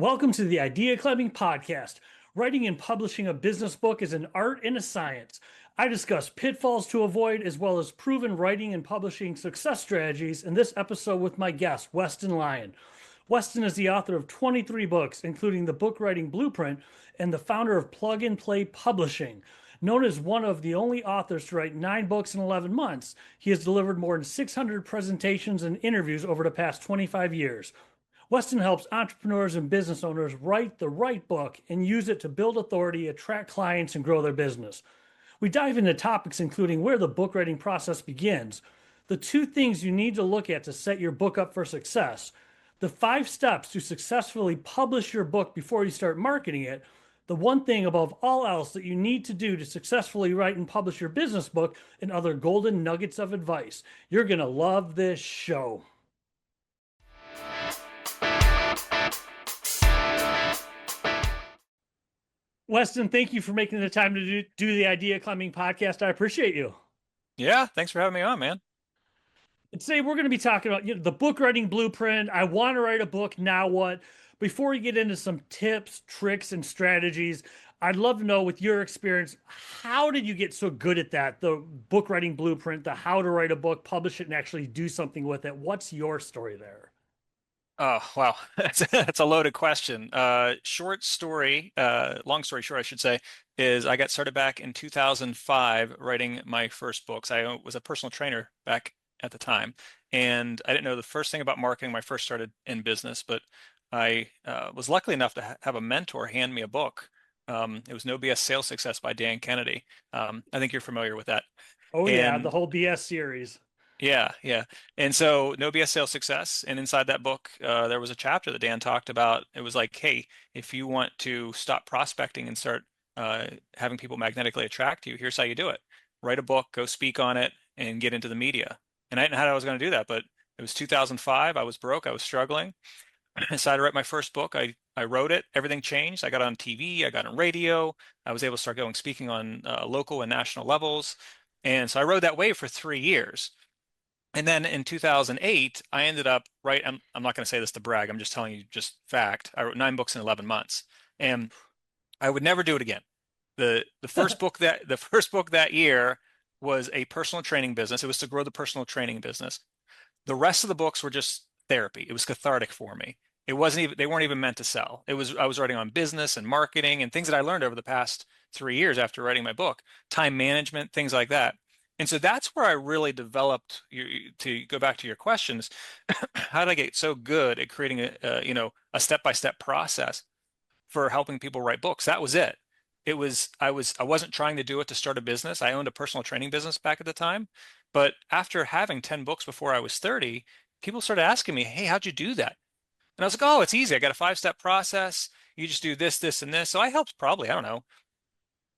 Welcome to the Idea Climbing Podcast. Writing and publishing a business book is an art and a science. I discuss pitfalls to avoid as well as proven writing and publishing success strategies in this episode with my guest, Weston Lyon. Weston is the author of 23 books, including the Book Writing Blueprint, and the founder of Plug and Play Publishing. Known as one of the only authors to write 9 books in 11 months, he has delivered more than 600 presentations and interviews over the past 25 years. Weston helps entrepreneurs and business owners write the right book and use it to build authority, attract clients, and grow their business. We dive into topics including where the book writing process begins, the 2 things you need to look at to set your book up for success, the 5 steps to successfully publish your book before you start marketing it, the one thing above all else that you need to do to successfully write and publish your business book, and other golden nuggets of advice. You're going to love this show. Weston, thank you for making the time to do the Idea Climbing Podcast. I appreciate you. Yeah, thanks for having me on, man. And today we're going to be talking about the book writing blueprint. I want to write a book. Now what? Before we get into some tips, tricks, and strategies, I'd love to know, with your experience, how did you get so good at that? The book writing blueprint, the how to write a book, publish it, and actually do something with it. What's your story there? Oh, wow. That's a loaded question. Short story, long story short, I should say, is I got started back in 2005 writing my first books. I was a personal trainer back at the time, and I didn't know the first thing about marketing when I first started in business, but I was lucky enough to have a mentor hand me a book. It was No BS Sales Success by Dan Kennedy. I think you're familiar with that. Oh, yeah, the And whole BS series. Yeah, yeah. And so No BS Sales Success. And inside that book, there was a chapter that Dan talked about. It was like, hey, if you want to stop prospecting and start having people magnetically attract you, here's how you do it. Write a book, go speak on it, and get into the media. And I didn't know how I was going to do that, but it was 2005. I was broke. I was struggling. I decided to write my first book. I wrote it. Everything changed. I got on TV. I got on radio. I was able to start going speaking on local and national levels. And so I rode that wave for 3 years. And then in 2008, I ended up I'm not going to say this to brag. I'm just telling you just fact. I wrote 9 books in 11 months, and I would never do it again. The first book that year was a personal training business. It was to grow the personal training business. The rest of the books were just therapy. It was cathartic for me. They weren't even meant to sell. I was writing on business and marketing and things that I learned over the past 3 years after writing my book, time management, things like that. And so that's where I really developed, to go back to your questions, how did I get so good at creating a step-by-step process for helping people write books? That was it. I wasn't trying to do it to start a business. I owned a personal training business back at the time. But after having 10 books before I was 30, people started asking me, hey, how'd you do that? And I was like, oh, it's easy. I got a 5-step process. You just do this, this, and this. So I helped probably, I don't know,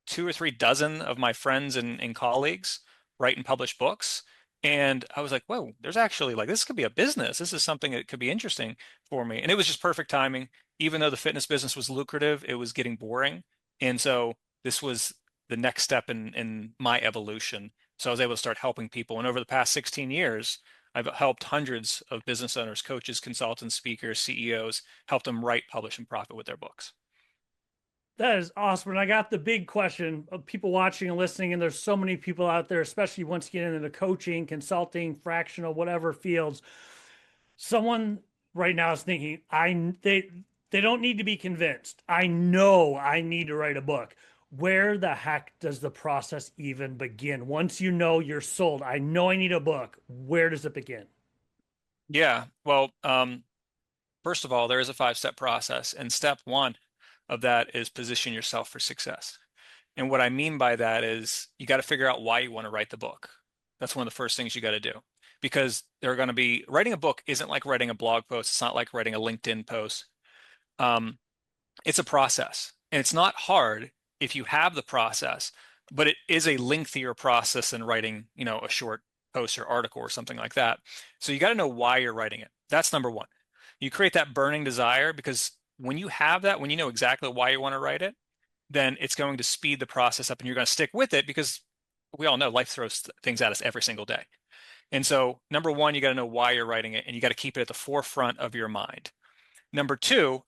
2 or 3 dozen of my friends and colleagues write and publish books. And I was like, whoa, there's actually, like, this could be a business. This is something that could be interesting for me. And it was just perfect timing. Even though the fitness business was lucrative, it was getting boring. And so this was the next step in my evolution. So I was able to start helping people. And over the past 16 years, I've helped hundreds of business owners, coaches, consultants, speakers, CEOs, helped them write, publish, and profit with their books. That is awesome. And I got the big question of people watching and listening, and there's so many people out there, especially once you get into the coaching, consulting, fractional, whatever fields. Someone right now is thinking, they don't need to be convinced. I know I need to write a book. Where the heck does the process even begin? Once you know you're sold, I know I need a book. Where does it begin? Yeah. Well, first of all, there is a 5-step process. And step one of that is position yourself for success. And what I mean by that is you got to figure out why you want to write the book. That's one of the first things you got to do, because writing a book isn't like writing a blog post. It's not like writing a LinkedIn post. It's a process, and it's not hard if you have the process, but it is a lengthier process than writing, a short post or article or something like that. So you got to know why you're writing it. That's number one. You create that burning desire, because when you have that, when you know exactly why you want to write it, then it's going to speed the process up, and you're going to stick with it, because we all know life throws things at us every single day. And so number one, you got to know why you're writing it, and you got to keep it at the forefront of your mind. Number two,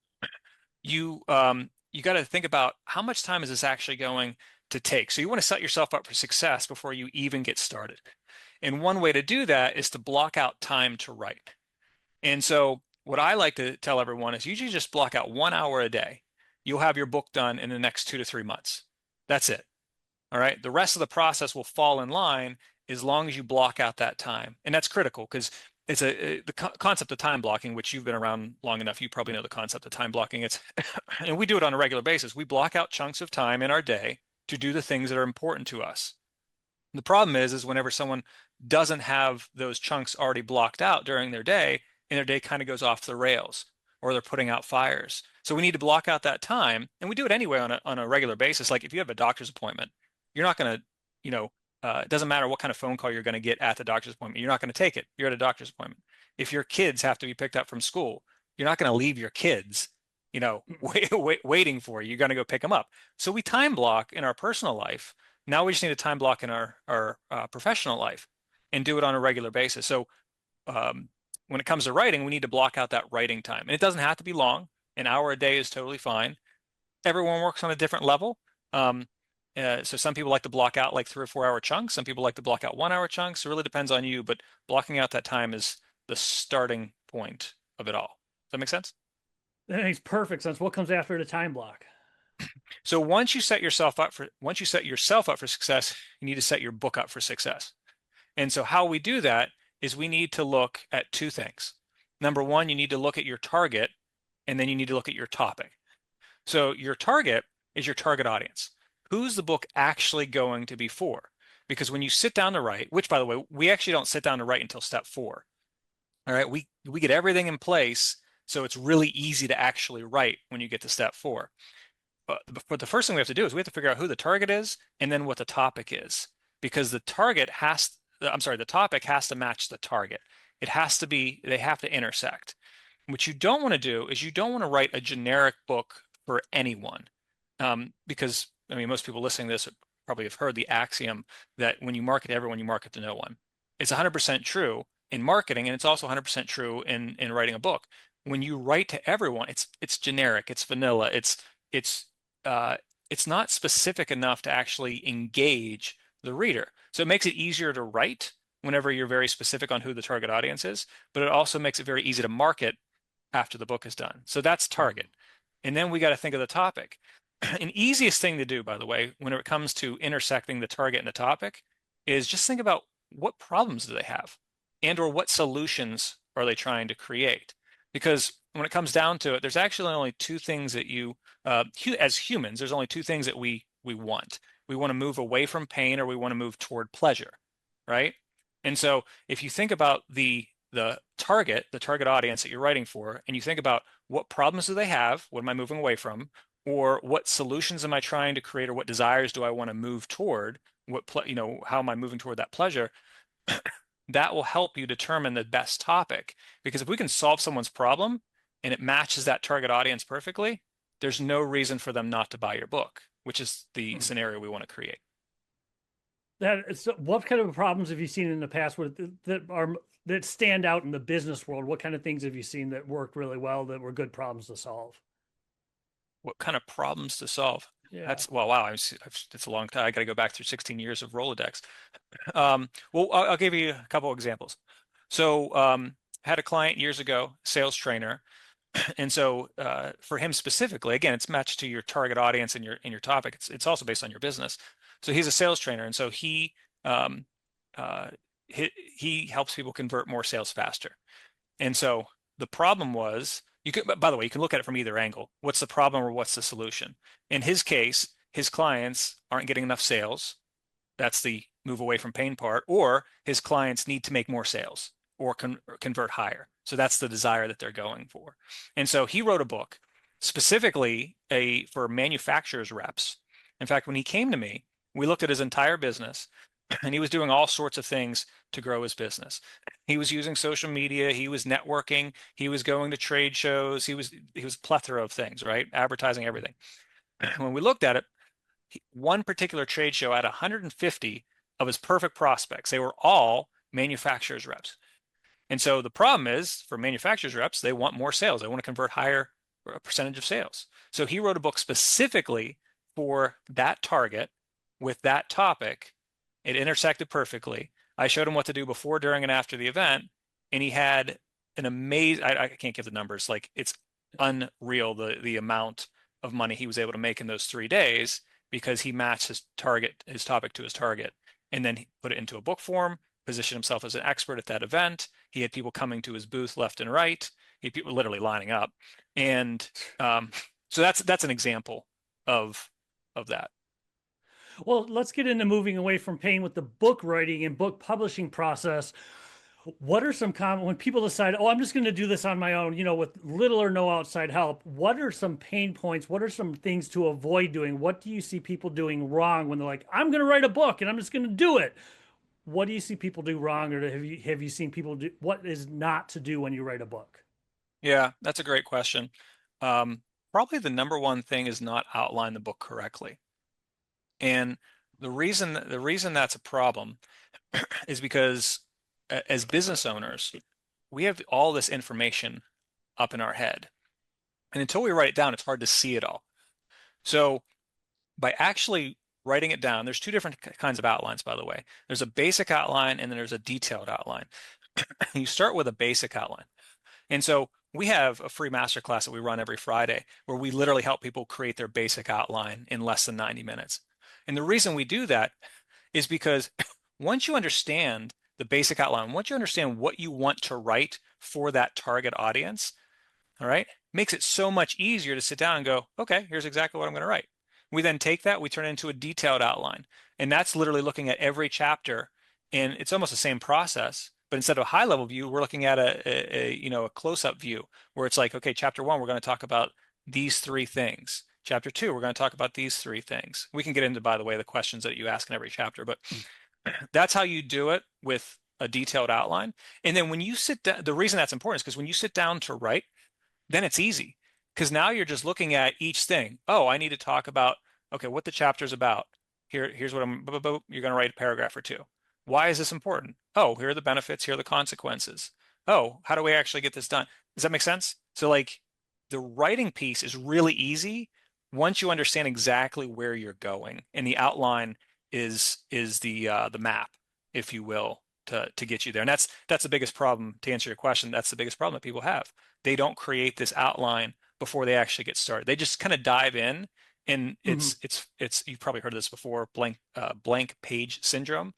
you got to think about how much time is this actually going to take. So you want to set yourself up for success before you even get started. And one way to do that is to block out time to write. And so what I like to tell everyone is usually just block out 1 hour a day. You'll have your book done in the next 2 to 3 months. That's it. All right. The rest of the process will fall in line as long as you block out that time. And that's critical because it's the concept of time blocking, which you've been around long enough, you probably know the concept of time blocking. It's and we do it on a regular basis. We block out chunks of time in our day to do the things that are important to us. The problem is whenever someone doesn't have those chunks already blocked out during their day, and their day kind of goes off the rails, or they're putting out fires. So we need to block out that time, and we do it anyway on a regular basis. Like if you have a doctor's appointment, you're not going to, it doesn't matter what kind of phone call you're going to get at the doctor's appointment. You're not going to take it. You're at a doctor's appointment. If your kids have to be picked up from school, you're not going to leave your kids, waiting for you. You're going to go pick them up. So we time block in our personal life. Now we just need a time block in our professional life and do it on a regular basis. So when it comes to writing, we need to block out that writing time. And it doesn't have to be long. An hour a day is totally fine. Everyone works on a different level. So some people like to block out like 3 or 4 hour chunks. Some people like to block out 1 hour chunks. It really depends on you, but blocking out that time is the starting point of it all. Does that make sense? That makes perfect sense. What comes after the time block? So once you set yourself up for success, you need to set your book up for success. And so how we do that is we need to look at two things. Number one, you need to look at your target, and then you need to look at your topic. So your target is your target audience. Who's the book actually going to be for? Because when you sit down to write, which by the way, we actually don't sit down to write until step 4. All right, we get everything in place, so it's really easy to actually write when you get to step 4. But the first thing we have to do is we have to figure out who the target is and then what the topic is, because the topic has to match the target. They have to intersect. What you don't want to do is you don't want to write a generic book for anyone, because most people listening to this probably have heard the axiom that when you market to everyone, you market to no one. It's 100% true in marketing, and it's also 100% true in writing a book. When you write to everyone, it's generic, it's vanilla, it's not specific enough to actually engage the reader. So it makes it easier to write whenever you're very specific on who the target audience is, but it also makes it very easy to market after the book is done. So that's target. And then we got to think of the topic. An easiest thing to do, by the way, when it comes to intersecting the target and the topic is just think about what problems do they have or what solutions are they trying to create? Because when it comes down to it, there's actually only two things that as humans, there's only two things that we want. We want to move away from pain, or we want to move toward pleasure, right? And so if you think about the target audience that you're writing for, and you think about what problems do they have, what am I moving away from, or what solutions am I trying to create, or what desires do I want to move toward, how am I moving toward that pleasure? That will help you determine the best topic. Because if we can solve someone's problem and it matches that target audience perfectly, there's no reason for them not to buy your book, which is the scenario we want to create. What kind of problems have you seen in the past that stand out in the business world? What kind of things have you seen that worked really well, that were good problems to solve? What kind of problems to solve? Yeah. Wow. It's a long time. I got to go back through 16 years of Rolodex. Well, I'll give you a couple examples. So, had a client years ago, sales trainer, and so for him specifically, again, it's matched to your target audience and your topic. It's also based on your business. So he's a sales trainer, and so he helps people convert more sales faster. And so the problem was, by the way, you can look at it from either angle. What's the problem or what's the solution? In his case, his clients aren't getting enough sales. That's the move away from pain part, or his clients need to make more sales or convert higher. So that's the desire that they're going for. And so he wrote a book specifically for manufacturers reps. In fact, when he came to me, we looked at his entire business, and he was doing all sorts of things to grow his business. He was using social media, he was networking, he was going to trade shows, he was a plethora of things, right? Advertising, everything. When we looked at it, one particular trade show had 150 of his perfect prospects. They were all manufacturers reps. And so the problem is, for manufacturers reps, they want more sales. They want to convert higher a percentage of sales. So he wrote a book specifically for that target with that topic. It intersected perfectly. I showed him what to do before, during, and after the event, and he had an amazing, I can't give the numbers, like it's unreal the amount of money he was able to make in those 3 days because he matched his topic to his target, and then he put it into a book form, positioned himself as an expert at that event. He had people coming to his booth left and right. He had people literally lining up, and so that's an example of that. Well, let's get into moving away from pain with the book writing and book publishing process. What are some common when people decide, oh, I'm just going to do this on my own, with little or no outside help? What are some pain points? What are some things to avoid doing? What do you see people doing wrong when they're like, I'm going to write a book and I'm just going to do it? What do you see people do wrong, or have you seen people do what is not to do when you write a book? Yeah, that's a great question. Probably the number one thing is not outline the book correctly. And the reason that's a problem is because as business owners, we have all this information up in our head. And until we write it down, it's hard to see it all. So by actually writing it down, there's two different kinds of outlines, by the way. There's a basic outline and then there's a detailed outline. You start with a basic outline. And so we have a free masterclass that we run every Friday where we literally help people create their basic outline in less than 90 minutes. And the reason we do that is because once you understand the basic outline, once you understand what you want to write for that target audience, all right, makes it so much easier to sit down and go, okay, here's exactly what I'm going to write. We then take that, we turn it into a detailed outline. And that's literally looking at every chapter. And it's almost the same process, but instead of a high level view, we're looking at a close-up view where it's like, okay, chapter 1, we're going to talk about these 3 things. Chapter 2, we're going to talk about these 3 things. We can get into, by the way, the questions that you ask in every chapter, but that's how you do it with a detailed outline. And then when you sit down, the reason that's important is because when you sit down to write, then it's easy because now you're just looking at each thing. Oh, I need to talk about, okay, what the chapter's about. Here's what you're going to write a paragraph or 2. Why is this important? Oh, here are the benefits, here are the consequences. Oh, how do we actually get this done? Does that make sense? So like the writing piece is really easy once you understand exactly where you're going, and the outline is the map, if you will, to get you there. And that's the biggest problem. To answer your question, that's the biggest problem that people have. They don't create this outline before they actually get started. They just kind of dive in, and it's you've probably heard of this before, blank page syndrome,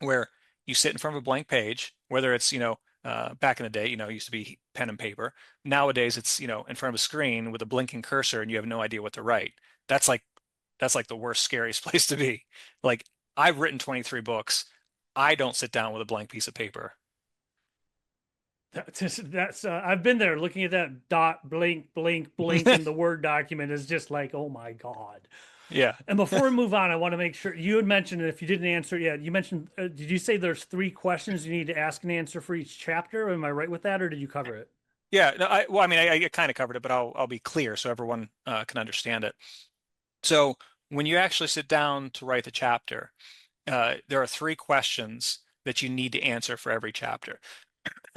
where you sit in front of a blank page, whether it's back in the day, it used to be pen and paper. Nowadays, it's in front of a screen with a blinking cursor, and you have no idea what to write. That's like the worst, scariest place to be. Like I've written 23 books. I don't sit down with a blank piece of paper. That's I've been there looking at that dot blink blink blink in the Word document is just like, oh my God. Yeah. And before we move on, I want to make sure you had mentioned, if you didn't answer it yet, you mentioned, did you say there's 3 questions you need to ask and answer for each chapter? Am I right with that, or did you cover it? Yeah. No, I kind of covered it, but I'll be clear so everyone can understand it. So when you actually sit down to write the chapter, there are 3 questions that you need to answer for every chapter.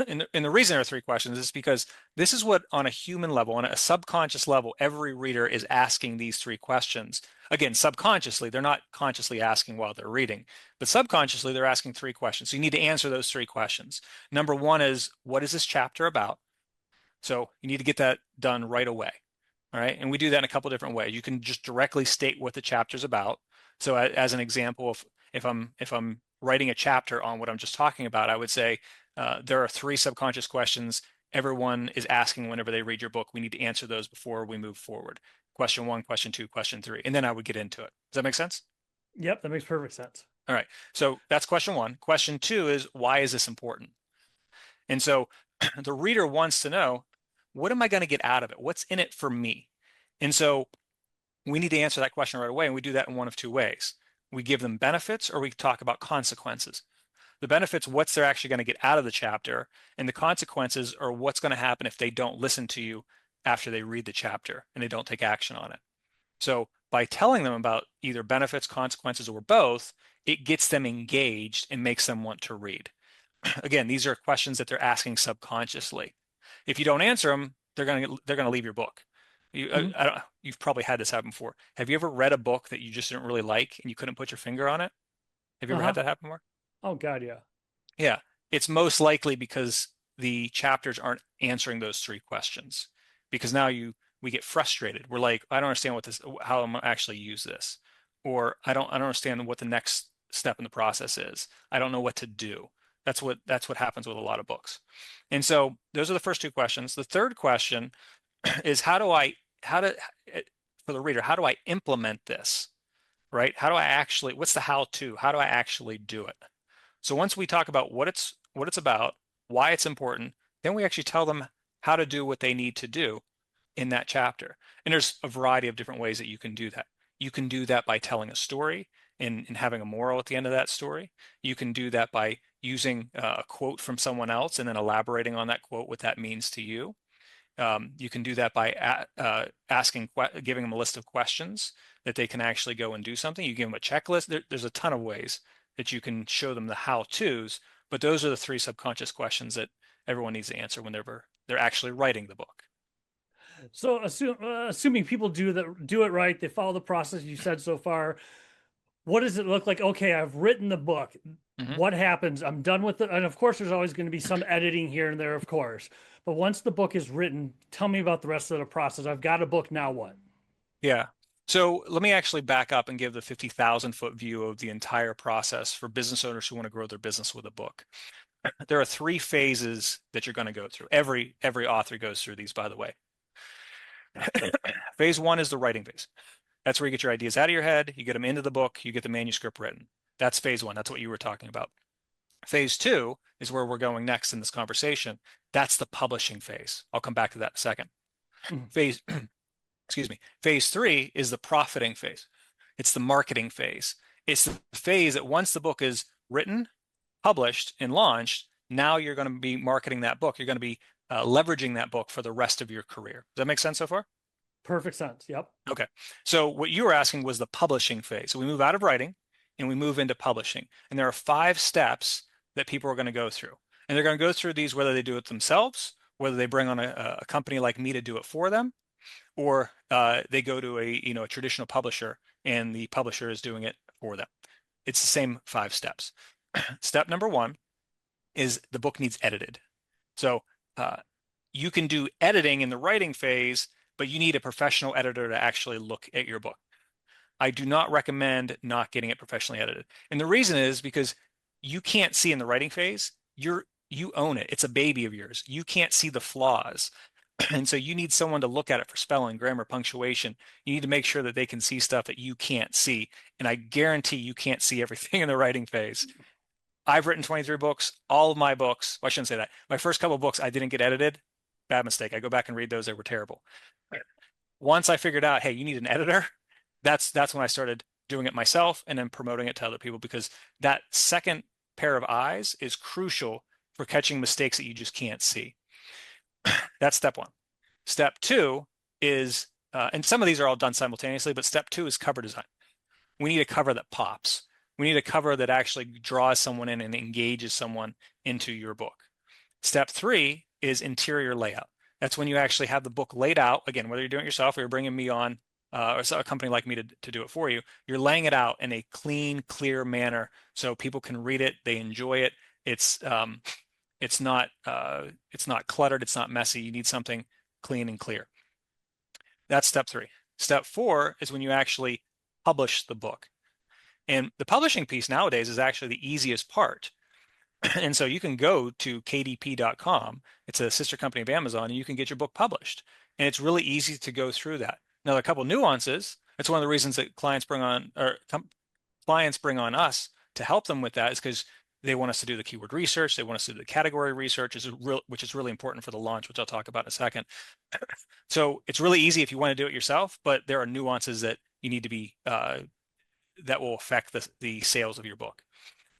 And the reason there are 3 questions is because this is what, on a human level, on a subconscious level, every reader is asking these 3 questions. Again, subconsciously, they're not consciously asking while they're reading, but subconsciously, they're asking 3 questions. So you need to answer those 3 questions. Number 1 is, what is this chapter about? So you need to get that done right away. All right. And we do that in a couple different ways. You can just directly state what the chapter's about. So as an example, if I'm writing a chapter on what I'm just talking about, I would say there are 3 subconscious questions everyone is asking whenever they read your book. We need to answer those before we move forward. Question 1, question 2, question 3, and then I would get into it. Does that make sense? Yep, that makes perfect sense. All right. So that's question 1. Question 2 is, why is this important? And so the reader wants to know, what am I going to get out of it? What's in it for me? And so we need to answer that question right away. And we do that in one of 2 ways. We give them benefits, or we talk about consequences. The benefits, what's they're actually going to get out of the chapter, and the consequences are what's going to happen if they don't listen to you after they read the chapter and they don't take action on it. So by telling them about either benefits, consequences, or both, it gets them engaged and makes them want to read. Again, these are questions that they're asking subconsciously. If you don't answer them, they're going to leave your book. Mhm. I don't, you've probably had this happen before. Have you ever read a book that you just didn't really like and you couldn't put your finger on it? Have you ever had Uh-huh. that happen before? Oh God, yeah. Yeah, it's most likely because the chapters aren't answering those three questions. Because now we get frustrated. We're like, I don't understand how I'm gonna actually use this, or I don't understand what the next step in the process is. I don't know what to do. That's what happens with a lot of books. And so those are the first two questions. The third question is how to for the reader, how do I implement this? Right? How do I actually, what's the how to? How do I actually do it? So once we talk about what it's about, why it's important, then we actually tell them how to do what they need to do in that chapter. And there's a variety of different ways that you can do that. You can do that by telling a story and having a moral at the end of that story. You can do that by using a quote from someone else and then elaborating on that quote, what that means to you. You can do that by giving them a list of questions that they can actually go and do something. You give them a checklist. There's a ton of ways that you can show them the how-tos, but those are the three subconscious questions that everyone needs to answer whenever they're actually writing the book. So assuming people do it right, they follow the process you said so far. What does it look like? Okay, I've written the book. Mhm. What happens? I'm done with it. And of course, there's always going to be some editing here and there, of course. But once the book is written, tell me about the rest of the process. I've got a book. Now what? Yeah. So let me actually back up and give the 50,000-foot view of the entire process for business owners who want to grow their business with a book. There are three phases that you're going to go through. Every author goes through these, by the way. Phase one is the writing phase. That's where you get your ideas out of your head, you get them into the book, you get the manuscript written. That's phase one. That's what you were talking about. Phase two is where we're going next in this conversation. That's the publishing phase. I'll come back to that in a second. Mhm. Phase, excuse me. Phase three is the profiting phase. It's the marketing phase. It's the phase that once the book is written, published, and launched, now you're going to be marketing that book. You're going to be leveraging that book for the rest of your career. Does that make sense so far? Perfect sense. Yep. Okay. So what you were asking was the publishing phase. So we move out of writing and we move into publishing. And there are 5 steps that people are going to go through. And they're going to go through these whether they do it themselves, whether they bring on a company like me to do it for them, or they go to a traditional publisher and the publisher is doing it for them. It's the same 5 steps. Step number one is the book needs edited. So uh, you can do editing in the writing phase, but you need a professional editor to actually look at your book. I do not recommend not getting it professionally edited. And the reason is because you can't see in the writing phase, you own it. It's a baby of yours. You can't see the flaws. And so you need someone to look at it for spelling, grammar, punctuation. You need to make sure that they can see stuff that you can't see. And I guarantee you can't see everything in the writing phase. I've written 23 books. All of my books, well, I shouldn't say that. My first couple of books, I didn't get edited. Bad mistake. I go back and read those. They were terrible. Once I figured out, hey, you need an editor, that's when I started doing it myself and then promoting it to other people because that second pair of eyes is crucial for catching mistakes that you just can't see. That's step one. Step two is, and some of these are all done simultaneously, but step two is cover design. We need a cover that pops. We need a cover that actually draws someone in and engages someone into your book. Step three is interior layout. That's when you actually have the book laid out. Again, whether you're doing it yourself or you're bringing me on or a company like me to do it for you, you're laying it out in a clean, clear manner so people can read it, they enjoy it. It's not cluttered, it's not messy. You need something clean and clear. That's step three. Step four is when you actually publish the book. And the publishing piece nowadays is actually the easiest part. And so you can go to kdp.com. It's a sister company of Amazon, and you can get your book published. And it's really easy to go through that. Now, there are a couple nuances. That's one of the reasons that clients bring on us to help them with that is because they want us to do the keyword research. They want us to do the category research, which is really important for the launch, which I'll talk about in a second. So it's really easy if you want to do it yourself, but there are nuances that you need to be that will affect the sales of your book.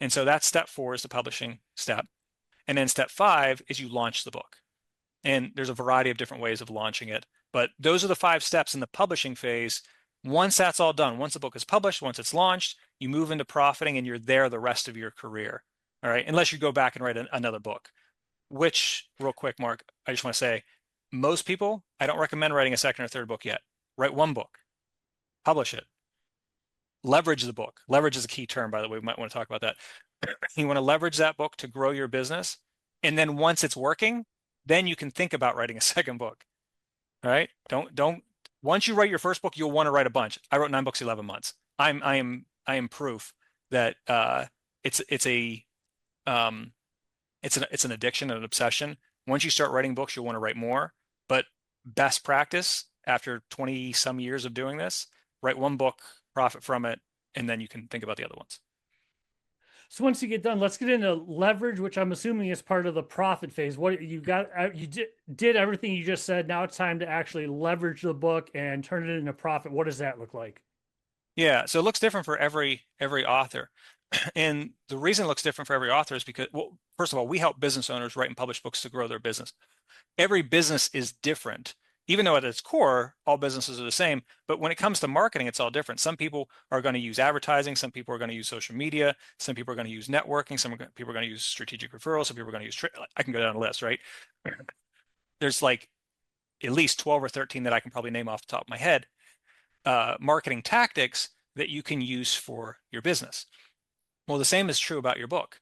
And so that's step four is the publishing step. And then step five is you launch the book. And there's a variety of different ways of launching it. But those are the 5 steps in the publishing phase. Once that's all done, once the book is published, once it's launched, you move into profiting and you're there the rest of your career. All right. Unless you go back and write another book, which, real quick, Mark, I just want to say most people, I don't recommend writing a second or third book yet. Write one book, publish it, leverage the book. Leverage is a key term, by the way. We might want to talk about that. You want to leverage that book to grow your business. And then once it's working, then you can think about writing a second book. All right. Once you write your first book, you'll want to write a bunch. I wrote 9 books, 11 months. I am proof that it's um, it's an addiction, an obsession. Once you start writing books, you'll want to write more. But best practice after 20 some years of doing this, write one book, profit from it, and then you can think about the other ones. So once you get done, let's get into leverage, which I'm assuming is part of the profit phase. What you got, you did everything you just said. Now it's time to actually leverage the book and turn it into profit. What does that look like? Yeah, so it looks different for every author. And the reason it looks different for every author is because, well, first of all, we help business owners write and publish books to grow their business. Every business is different, even though at its core, all businesses are the same. But when it comes to marketing, it's all different. Some people are going to use advertising. Some people are going to use social media. Some people are going to use networking. Some people are going to use strategic referrals. Some people are going to use, I can go down the list, right? There's like at least 12 or 13 that I can probably name off the top of my head, marketing tactics that you can use for your business. Well, the same is true about your book.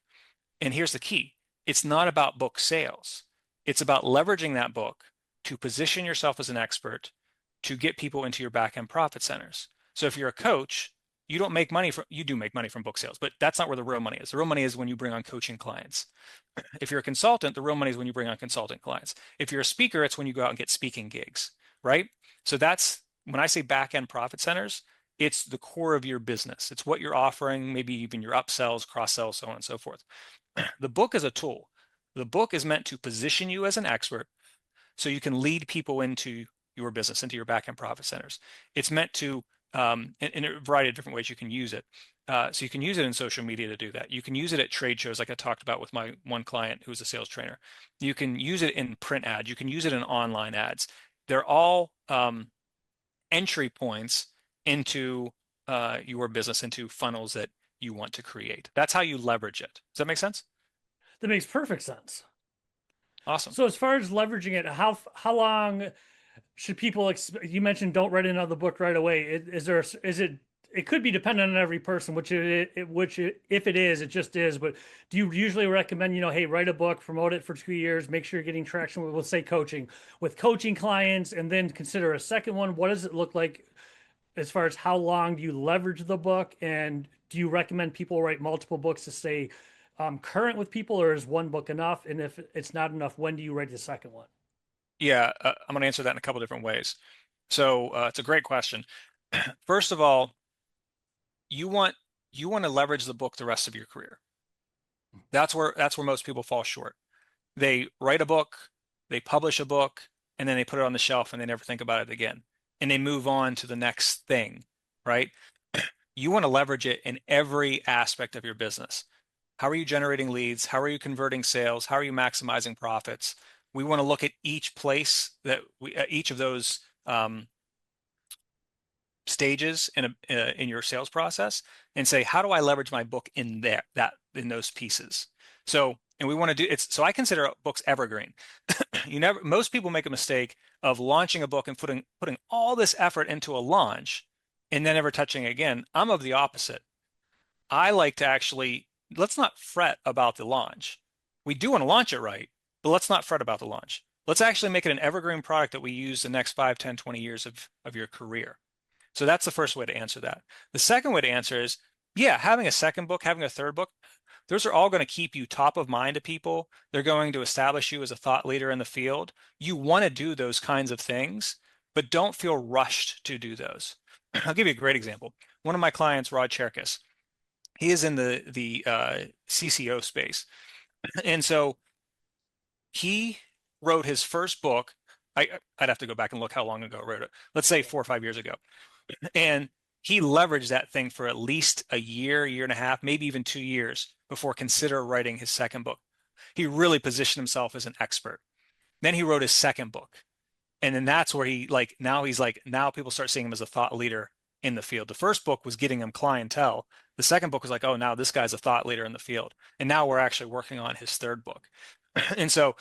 And here's the key. It's not about book sales. It's about leveraging that book to position yourself as an expert to get people into your back-end profit centers. So if you're a coach, you do make money from book sales, but that's not where the real money is. The real money is when you bring on coaching clients. If you're a consultant, the real money is when you bring on consultant clients. If you're a speaker, it's when you go out and get speaking gigs, right? So that's when I say back-end profit centers, it's the core of your business. It's what you're offering, maybe even your upsells, cross-sells, so on and so forth. The book is a tool. The book is meant to position you as an expert so you can lead people into your business, into your back-end profit centers. It's meant to, in a variety of different ways you can use it. So you can use it in social media to do that. You can use it at trade shows like I talked about with my one client who's a sales trainer. You can use it in print ads. You can use it in online ads. They're all entry points into your business, into funnels that you want to create. That's how you leverage it. Does that make sense? That makes perfect sense. Awesome. So as far as leveraging it, how long should people you mentioned don't write another book right away. It could be dependent on every person, if it is, it just is. But do you usually recommend, hey, write a book, promote it for 2 years, make sure you're getting traction with, let's say, coaching clients, and then consider a second one? What does it look like as far as how long do you leverage the book? And do you recommend people write multiple books to stay current with people, or is one book enough? And if it's not enough, when do you write the second one? Yeah, I'm going to answer that in a couple different ways. So it's a great question. First of all, you want to leverage the book the rest of your career. That's where most people fall short. They write a book, they publish a book, and then they put it on the shelf and they never think about it again. And they move on to the next thing, right? You want to leverage it in every aspect of your business. How are you generating leads? How are you converting sales? How are you maximizing profits? We want to look at each place each of those stages in your sales process and say, how do I leverage my book in those pieces? So, and we want to do it's so I consider books evergreen. Most people make a mistake of launching a book and putting all this effort into a launch and then never touching it again. I'm of the opposite. I like to actually, let's not fret about the launch. We do want to launch it right, but let's not fret about the launch. Let's actually make it an evergreen product that we use the next 5, 10, 20 years of your career. So that's the first way to answer that. The second way to answer is, yeah, having a second book, having a third book, those are all going to keep you top of mind to people. They're going to establish you as a thought leader in the field. You want to do those kinds of things, but don't feel rushed to do those. I'll give you a great example. One of my clients, Rod Cherkis, he is in the CCO space. And so he wrote his first book. I'd have to go back and look how long ago I wrote it. Let's say 4 or 5 years ago. And he leveraged that thing for at least a year and a half, maybe even 2 years before consider writing his second book. He really positioned himself as an expert. Then he wrote his second book. And then that's where now people start seeing him as a thought leader in the field. The first book was getting him clientele. The second book was like, oh, now this guy's a thought leader in the field. And now we're actually working on his third book. And so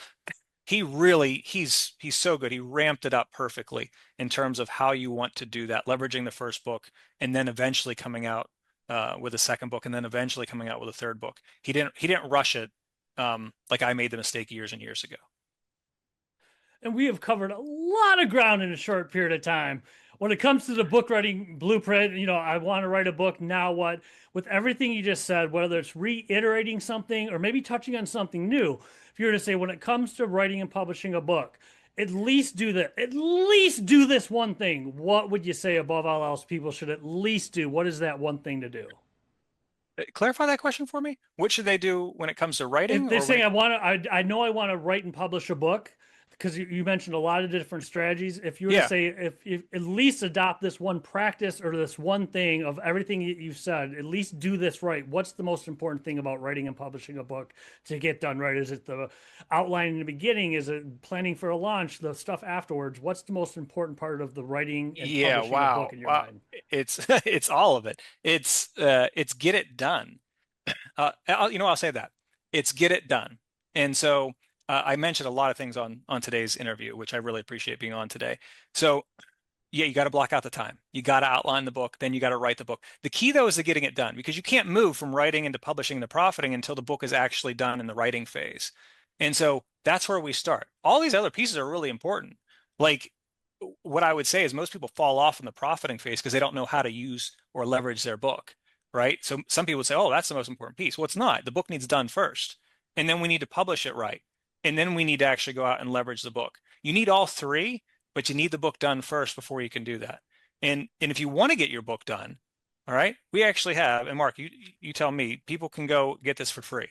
he's so good. He ramped it up perfectly in terms of how you want to do that, leveraging the first book and then eventually coming out with a second book and then eventually coming out with a third book. He didn't rush it like I made the mistake years and years ago. And we have covered a lot of ground in a short period of time. When it comes to the book writing blueprint, I want to write a book. Now what? With everything you just said, whether it's reiterating something or maybe touching on something new, if you were to say, when it comes to writing and publishing a book, at least do that. At least do this one thing. What would you say above all else people should at least do? What is that one thing to do? Clarify that question for me. What should they do when it comes to If writing they're or when saying it, I know I want to write and publish a book, because you mentioned a lot of different strategies. If you were to yeah. say, if at least adopt this one practice or this one thing of everything you've said, at least do this right. What's the most important thing about writing and publishing a book to get done right? Is it the outline in the beginning? Is it planning for a launch? The stuff afterwards? What's the most important part of the writing and Yeah, publishing a book wow. in your Wow. mind? It's it's all of it. It's get it done. I'll say that. It's get it done. And so I mentioned a lot of things on today's interview, which I really appreciate being on today. So yeah, you got to block out the time. You got to outline the book, then you got to write the book. The key though is to getting it done because you can't move from writing into publishing into profiting until the book is actually done in the writing phase. And so that's where we start. All these other pieces are really important. Like what I would say is most people fall off in the profiting phase because they don't know how to use or leverage their book, right? So some people say, oh, that's the most important piece. Well, it's not. The book needs done first. And then we need to publish it right. And then we need to actually go out and leverage the book. You need all three, but you need the book done first before you can do that. And if you want to get your book done, all right, we actually have, and Mark, you tell me, people can go get this for free.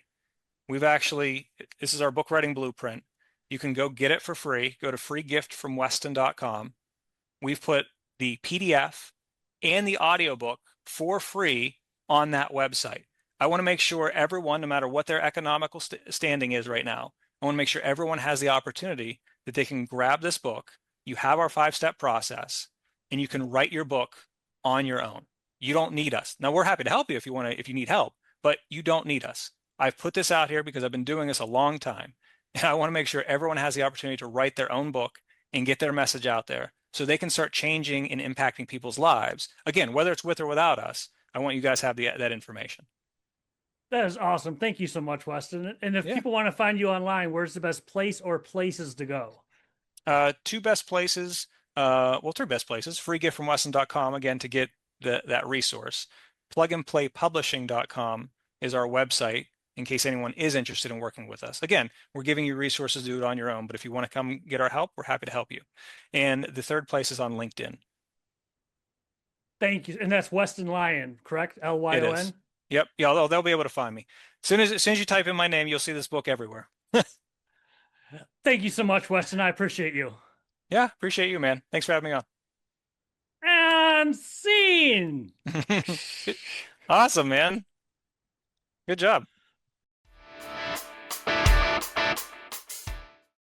This is our book writing blueprint. You can go get it for free. Go to freegiftfromweston.com. We've put the PDF and the audiobook for free on that website. I want to make sure everyone, no matter what their economical standing is right now, I want to make sure everyone has the opportunity that they can grab this book. You have our 5-step process and you can write your book on your own. You don't need us. Now we're happy to help you if you need help, but you don't need us. I've put this out here because I've been doing this a long time. And I want to make sure everyone has the opportunity to write their own book and get their message out there so they can start changing and impacting people's lives. Again, whether it's with or without us, I want you guys to have that information. That is awesome. Thank you so much, Weston. And if Yeah. people want to find you online, where's the best place or places to go? Two best places, three best places, freegiftfromweston.com, again, to get that resource. Plugandplaypublishing.com is our website in case anyone is interested in working with us. Again, we're giving you resources to do it on your own, but if you want to come get our help, we're happy to help you. And the third place is on LinkedIn. Thank you. And that's Weston Lyon, correct? It Lyon? is. Yep. Yeah, they'll be able to find me. As soon as you type in my name, you'll see this book everywhere. Thank you so much, Weston. I appreciate you. Yeah, appreciate you, man. Thanks for having me on. And scene. Awesome, man. Good job.